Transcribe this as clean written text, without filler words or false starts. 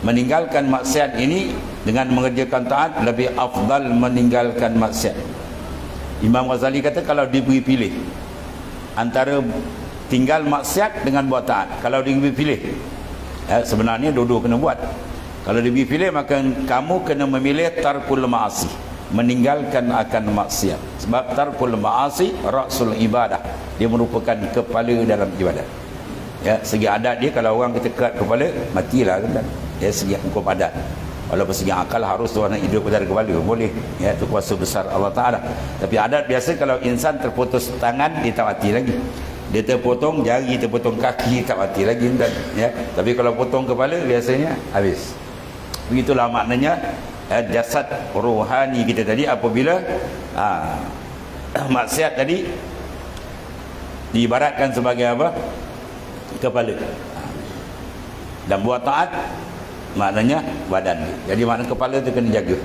meninggalkan maksiat ini dengan mengerjakan taat lebih afdal meninggalkan maksiat. Imam Ghazali kata kalau diberi pilih antara tinggal maksiat dengan buat taat, kalau diberi pilih, sebenarnya dua-dua kena buat. Kalau diberi pilih maka kamu kena memilih tarkul ma'asi, meninggalkan akan maksiat. Sebab tarkul ma'asi ra'sul ibadah, dia merupakan kepala dalam ibadat. Ya, segi adat dia kalau orang kita kat kepala matilah kan. Ya, segi hukum adat. Walaupun segi akal harus orang hidup dari kepala, boleh. Ya, itu kuasa besar Allah Taala. Tapi adat biasa kalau insan terputus tangan dia tak mati lagi. Dia terpotong jari, terpotong kaki, tak mati lagi kan. Ya, tapi kalau potong kepala biasanya habis. Begitulah maknanya jasad rohani kita tadi apabila maksiat tadi diibaratkan sebagai apa? Kepala. Dan buat taat maknanya badan. Jadi makna kepala itu kena jaga.